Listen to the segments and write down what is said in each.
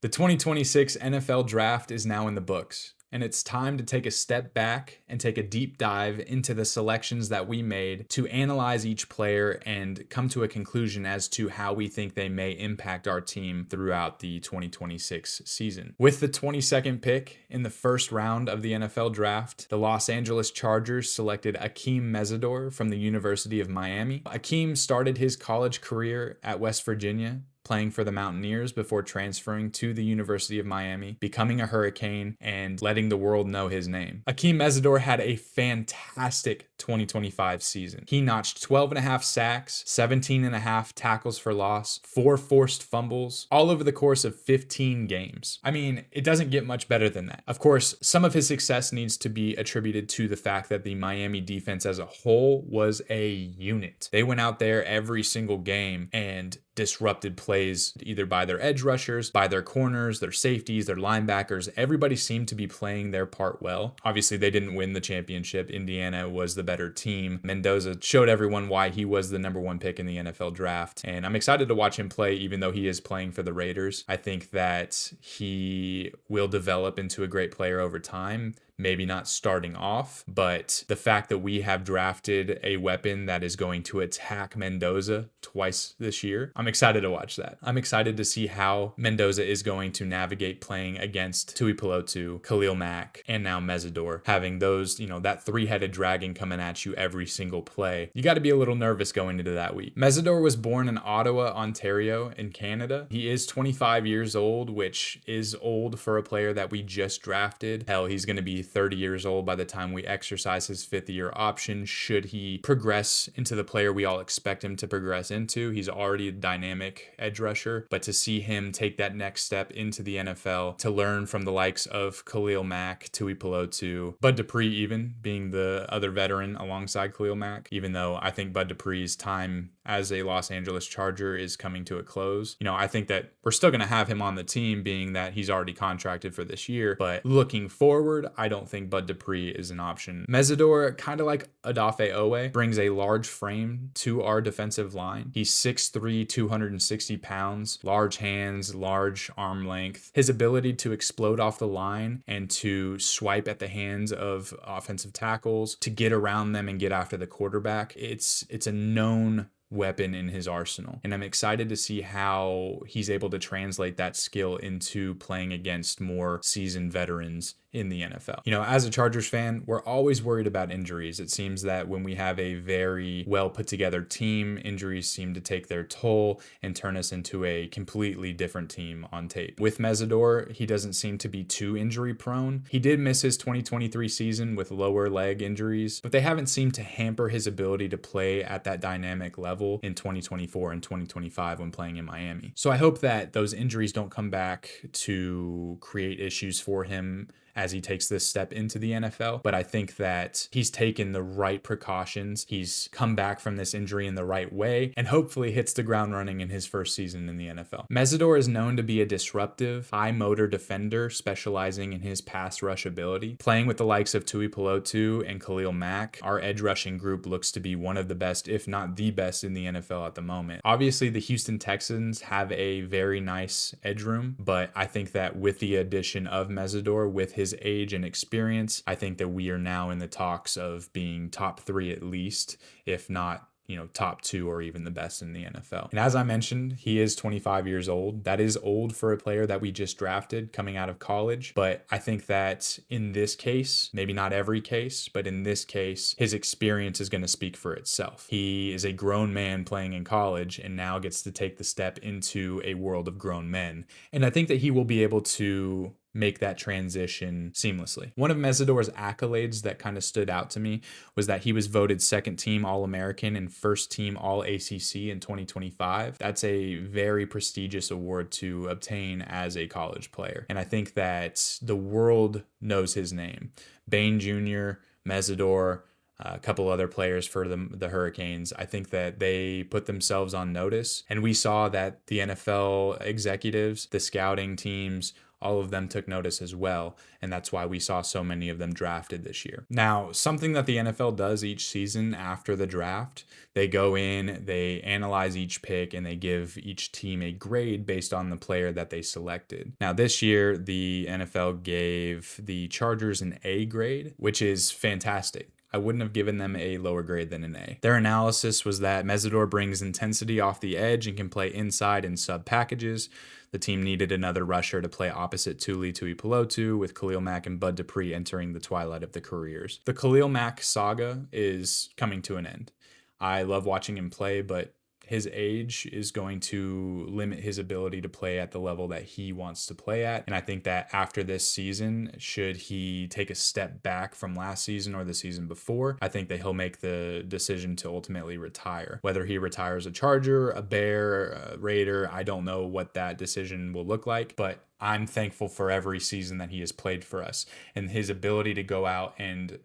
The 2026 NFL Draft is now in the books, and it's time to take a step back and take a deep dive into the selections that we made to analyze each player and come to a conclusion as to how we think they may impact our team throughout the 2026 season. With the 22nd pick in the first round of the NFL Draft, the Los Angeles Chargers selected Akheem Mesidor from the University of Miami. Akheem started his college career at West Virginia, playing for the Mountaineers before transferring to the University of Miami, becoming a Hurricane, and letting the world know his name. Akheem Mesidor had a fantastic 2025 season. He notched 12.5 sacks, 17.5 tackles for loss, 4 forced fumbles, all over the course of 15 games. I mean, it doesn't get much better than that. Of course, some of his success needs to be attributed to the fact that the Miami defense as a whole was a unit. They went out there every single game and disrupted plays either by their edge rushers, by their corners, their safeties, their linebackers. Everybody seemed to be playing their part well. Obviously, they didn't win the championship. Indiana was the better team. Mendoza showed everyone why he was the number 1 pick in the NFL draft. And I'm excited to watch him play, even though he is playing for the Raiders. I think that he will develop into a great player over time. Maybe not starting off, but the fact that we have drafted a weapon that is going to attack Mendoza twice this year, I'm excited to watch that. I'm excited to see how Mendoza is going to navigate playing against Tui Pelotu, Khalil Mack, and now Mesidor, having those, that 3-headed dragon coming at you every single play. You got to be a little nervous going into that week. Mesidor was born in Ottawa, Ontario, in Canada. He is 25 years old, which is old for a player that we just drafted. Hell, he's going to be 30 years old by the time we exercise his 5th-year option, should he progress into the player we all expect him to progress into. He's already a dynamic edge rusher, but to see him take that next step into the NFL, to learn from the likes of Khalil Mack, Tui Pelotu, Bud Dupree even being the other veteran alongside Khalil Mack, even though I think Bud Dupree's time as a Los Angeles Charger is coming to a close. I think that we're still going to have him on the team, being that he's already contracted for this year, but looking forward, I don't think Bud Dupree is an option. Mesidor, kind of like Odafe Owe, brings a large frame to our defensive line. He's 6'3", 260 pounds, large hands, large arm length. His ability to explode off the line and to swipe at the hands of offensive tackles, to get around them and get after the quarterback, it's a known weapon in his arsenal. And I'm excited to see how he's able to translate that skill into playing against more seasoned veterans in the NFL. As a Chargers fan, we're always worried about injuries. It seems that when we have a very well put together team, injuries seem to take their toll and turn us into a completely different team on tape. With Mesidor, he doesn't seem to be too injury prone. He did miss his 2023 season with lower leg injuries, but they haven't seemed to hamper his ability to play at that dynamic level in 2024 and 2025 when playing in Miami. So I hope that those injuries don't come back to create issues for him as he takes this step into the NFL. But I think that he's taken the right precautions. He's come back from this injury in the right way and hopefully hits the ground running in his first season in the NFL. Mesidor is known to be a disruptive, high motor defender specializing in his pass rush ability. Playing with the likes of Tui Pelotu and Khalil Mack, our edge rushing group looks to be one of the best, if not the best, in the NFL at the moment. Obviously, the Houston Texans have a very nice edge room, but I think that with the addition of Mesidor, with his age and experience, I think that we are now in the talks of being top 3 at least, if not top 2 or even the best in the NFL. And as I mentioned, he is 25 years old. That is old for a player that we just drafted coming out of college. But I think that in this case, maybe not every case, but in this case, his experience is going to speak for itself. He is a grown man playing in college and now gets to take the step into a world of grown men. And I think that he will be able to make that transition seamlessly. One of Mesidor's accolades that kind of stood out to me was that he was voted 2nd team All-American and 1st team All-ACC in 2025. That's a very prestigious award to obtain as a college player. And I think that the world knows his name. Bain Jr., Mesidor, a couple other players for the Hurricanes. I think that they put themselves on notice, and we saw that the NFL executives, the scouting teams, all of them took notice as well, and that's why we saw so many of them drafted this year. Now, something that the NFL does each season after the draft, they go in, they analyze each pick, and they give each team a grade based on the player that they selected. Now, this year, the NFL gave the Chargers an A grade, which is fantastic. I wouldn't have given them a lower grade than an A. Their analysis was that Mesidor brings intensity off the edge and can play inside in sub packages. The team needed another rusher to play opposite Tuli Tuipulotu, with Khalil Mack and Bud Dupree entering the twilight of their careers. The Khalil Mack saga is coming to an end. I love watching him play, but his age is going to limit his ability to play at the level that he wants to play at. And I think that after this season, should he take a step back from last season or the season before, I think that he'll make the decision to ultimately retire. Whether he retires a Charger, a Bear, a Raider, I don't know what that decision will look like, but I'm thankful for every season that he has played for us, and his ability to go out and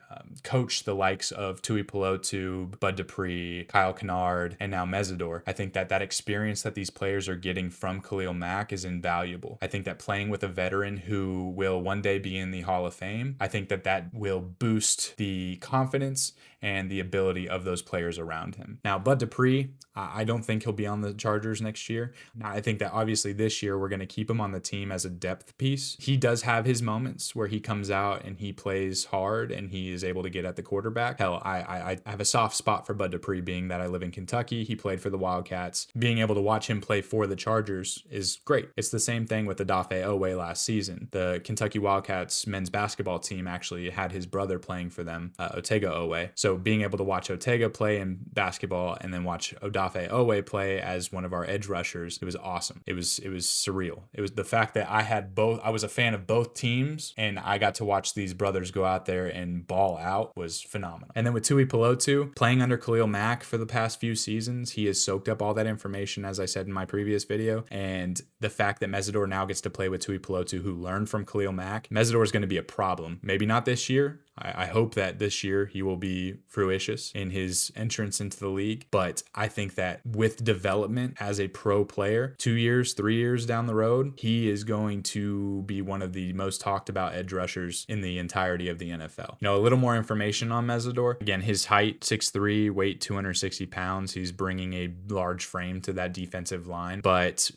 coach the likes of Tuipulotu, Bud Dupree, Kyle Kennard, and now Mesidor. I think that experience that these players are getting from Khalil Mack is invaluable. I think that playing with a veteran who will one day be in the Hall of Fame, I think that will boost the confidence and the ability of those players around him. Now, Bud Dupree, I don't think he'll be on the Chargers next year. I think that obviously this year we're going to keep him on the team as a depth piece. He does have his moments where he comes out and he plays hard and he is able to get at the quarterback. Hell, I have a soft spot for Bud Dupree, being that I live in Kentucky. He played for the Wildcats. Being able to watch him play for the Chargers is great. It's the same thing with Odafe Owe last season. The Kentucky Wildcats men's basketball team actually had his brother playing for them, Otega Owe. So being able to watch Otega play in basketball and then watch Odafe Owe play as one of our edge rushers, it was awesome. It was surreal. It was the fact that I was a fan of both teams, and I got to watch these brothers go out there and ball out was phenomenal. And then with Tuipulotu, playing under Khalil Mack for the past few seasons, he has soaked up all that information, as I said in my previous video. And the fact that Mesidor now gets to play with Tuipulotu, who learned from Khalil Mack, Mesidor is going to be a problem. Maybe not this year. I hope that this year he will be fruitious in his entrance into the league. But I think that with development as a pro player, 2 years, 3 years down the road, he is going to be one of the most talked about edge rushers in the entirety of the NFL. A little more information on Mesidor. Again, his height, 6'3", weight 260 pounds. He's bringing a large frame to that defensive line. But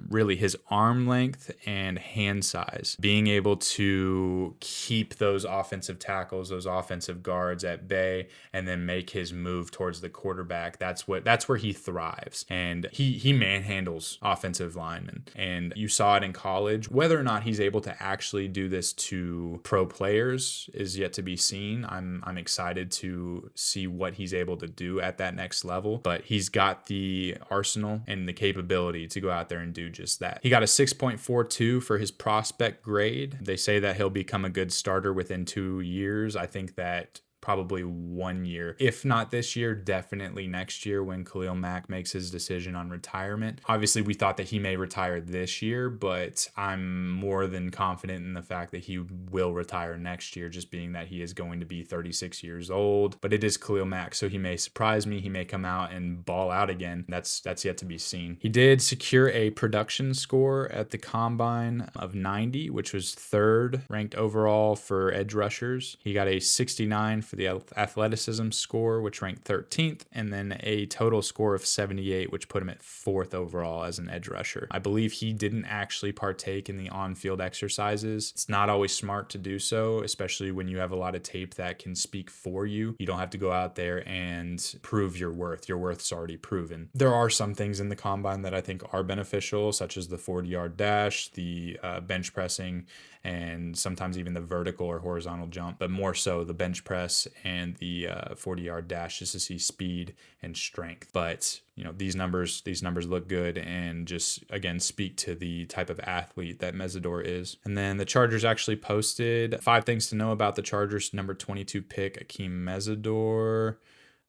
really his arm length and hand size, being able to keep those offensive tackles, those offensive guards at bay, and then make his move towards the quarterback. That's where he thrives. And he manhandles offensive linemen. And you saw it in college. Whether or not he's able to actually do this to pro players is yet to be seen. I'm excited to see what he's able to do at that next level. But he's got the arsenal and the capability to go out there and do just that. He got a 6.42 for his prospect grade. They say that he'll become a good starter within 2 years. I think that probably 1 year. If not this year, definitely next year when Khalil Mack makes his decision on retirement. Obviously, we thought that he may retire this year, but I'm more than confident in the fact that he will retire next year, just being that he is going to be 36 years old. But it is Khalil Mack, so he may surprise me. He may come out and ball out again. That's yet to be seen. He did secure a production score at the combine of 90, which was third ranked overall for edge rushers. He got a 69 for the athleticism score, which ranked 13th, and then a total score of 78, which put him at 4th overall as an edge rusher. I believe he didn't actually partake in the on-field exercises. It's not always smart to do so, especially when you have a lot of tape that can speak for you. You don't have to go out there and prove your worth. Your worth's already proven. There are some things in the combine that I think are beneficial, such as the 40-yard dash, the bench pressing, and sometimes even the vertical or horizontal jump, but more so the bench press and the 40-yard dash, just to see speed and strength. But these numbers look good and just again speak to the type of athlete that Mesidor is. And then the Chargers actually posted 5 things to know about the Chargers number 22 pick, Akheem Mesidor.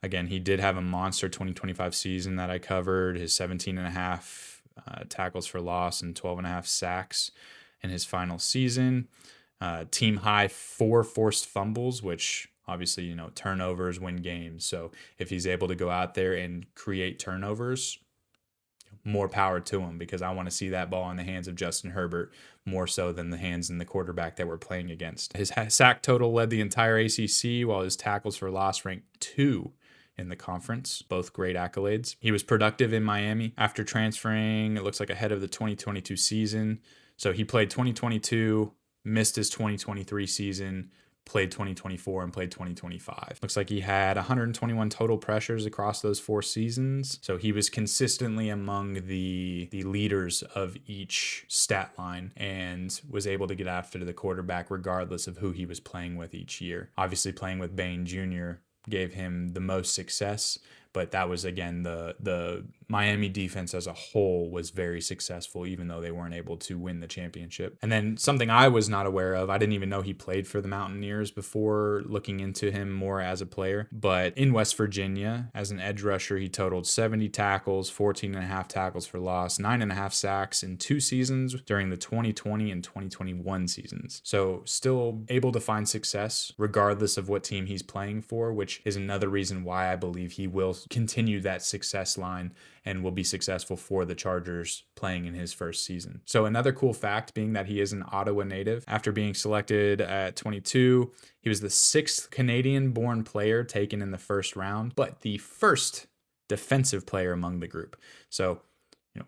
Again, he did have a monster 2025 season that I covered. His 17.5 tackles for loss and 12.5 sacks in his final season. Team high 4 forced fumbles, which obviously, turnovers win games. So if he's able to go out there and create turnovers, more power to him, because I want to see that ball in the hands of Justin Herbert more so than the hands in the quarterback that we're playing against. His sack total led the entire ACC, while his tackles for loss ranked 2 in the conference. Both great accolades. He was productive in Miami after transferring, it looks like ahead of the 2022 season. So he played 2022, missed his 2023 season, played 2024, and played 2025. Looks like he had 121 total pressures across those 4 seasons. So he was consistently among the leaders of each stat line and was able to get after the quarterback regardless of who he was playing with each year. Obviously, playing with Bain Jr. gave him the most success, but that was, again, the Miami defense as a whole was very successful, even though they weren't able to win the championship. And then something I was not aware of, I didn't even know he played for the Mountaineers before looking into him more as a player. But in West Virginia, as an edge rusher, he totaled 70 tackles, 14.5 tackles for loss, 9.5 sacks in 2 seasons during the 2020 and 2021 seasons. So still able to find success regardless of what team he's playing for, which is another reason why I believe he will continue that success line and will be successful for the Chargers playing in his first season. So another cool fact being that he is an Ottawa native. After being selected at 22, he was the 6th Canadian-born player taken in the first round, but the first defensive player among the group. So,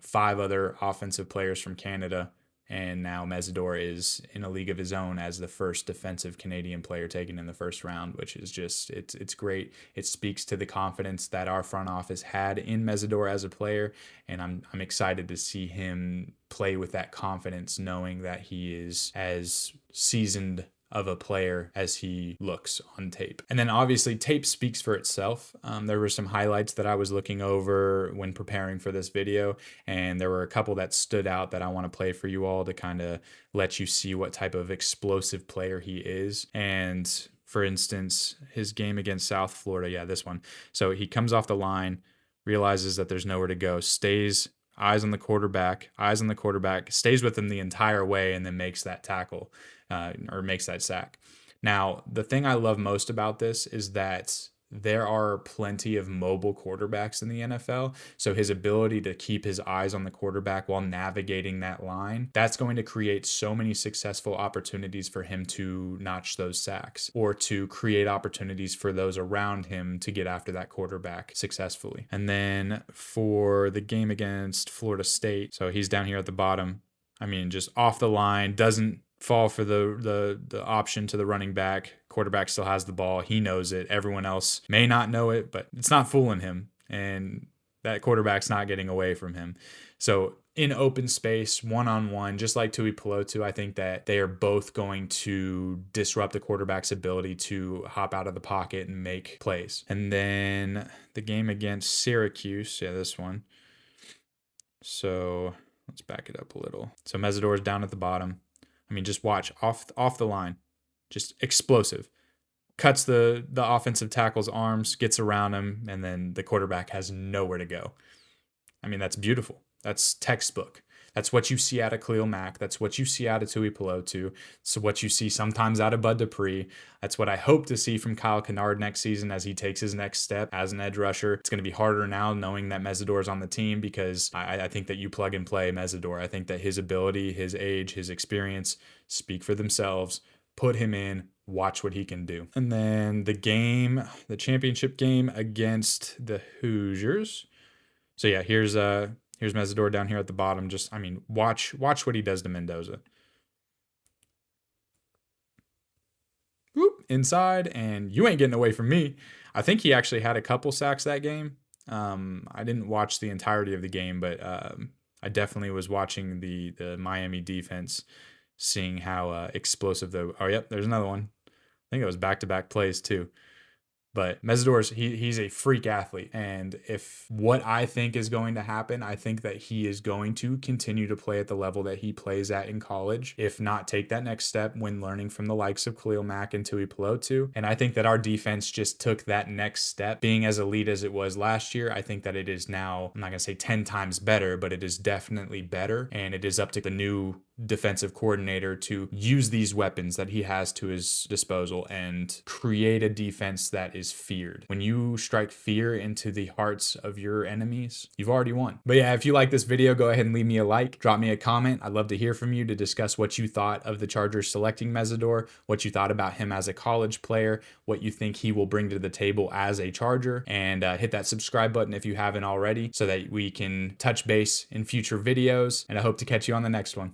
5 other offensive players from Canada, and now Mesidor is in a league of his own as the first defensive Canadian player taken in the first round, which is just, it's great. It speaks to the confidence that our front office had in Mesidor as a player, and I'm excited to see him play with that confidence, knowing that he is as seasoned of a player as he looks on tape. And then obviously tape speaks for itself. There were some highlights that I was looking over when preparing for this video, and there were a couple that stood out that I want to play for you all to kind of let you see what type of explosive player he is. And for instance, his game against South Florida, this one. So he comes off the line, realizes that there's nowhere to go, stays eyes on the quarterback, stays with him the entire way, and then makes that tackle or makes that sack. Now, the thing I love most about this is that there are plenty of mobile quarterbacks in the NFL. So his ability to keep his eyes on the quarterback while navigating that line, that's going to create so many successful opportunities for him to notch those sacks, or to create opportunities for those around him to get after that quarterback successfully. And then for the game against Florida State, so he's down here at the bottom. Just off the line, doesn't fall for the option to the running back. Quarterback still has the ball. He knows it. Everyone else may not know it, but it's not fooling him. And that quarterback's not getting away from him. So in open space, one-on-one, just like Tui Pelotu, I think that they are both going to disrupt the quarterback's ability to hop out of the pocket and make plays. And then the game against Syracuse, this one. So let's back it up a little. So Mesidor is down at the bottom. Just watch off the line, just explosive. Cuts the offensive tackle's arms, gets around him, and then the quarterback has nowhere to go. That's beautiful. That's textbook. That's what you see out of Khalil Mack. That's what you see out of Tui Pelotu. It's what you see sometimes out of Bud Dupree. That's what I hope to see from Kyle Kennard next season as he takes his next step as an edge rusher. It's going to be harder now knowing that Mesidor is on the team, because I think that you plug and play Mesidor. I think that his ability, his age, his experience speak for themselves. Put him in, watch what he can do. And then the championship game against the Hoosiers. So here's Mesidor down here at the bottom. Just, watch what he does to Mendoza. Whoop, inside, and you ain't getting away from me. I think he actually had a couple sacks that game. I didn't watch the entirety of the game, but I definitely was watching the Miami defense, seeing how explosive there's another one. I think it was back-to-back plays too. But Mesidor, he's a freak athlete. And if what I think is going to happen, I think that he is going to continue to play at the level that he plays at in college, if not take that next step when learning from the likes of Khalil Mack and Tui Pelotu. And I think that our defense just took that next step. Being as elite as it was last year, I think that it is now, I'm not going to say 10 times better, but it is definitely better. And it is up to the new defensive coordinator to use these weapons that he has to his disposal and create a defense that is feared. When you strike fear into the hearts of your enemies, you've already won. But yeah, if you like this video, go ahead and leave me a like, drop me a comment. I'd love to hear from you to discuss what you thought of the Chargers selecting Mesidor, what you thought about him as a college player, what you think he will bring to the table as a Charger, and hit that subscribe button if you haven't already so that we can touch base in future videos, and I hope to catch you on the next one.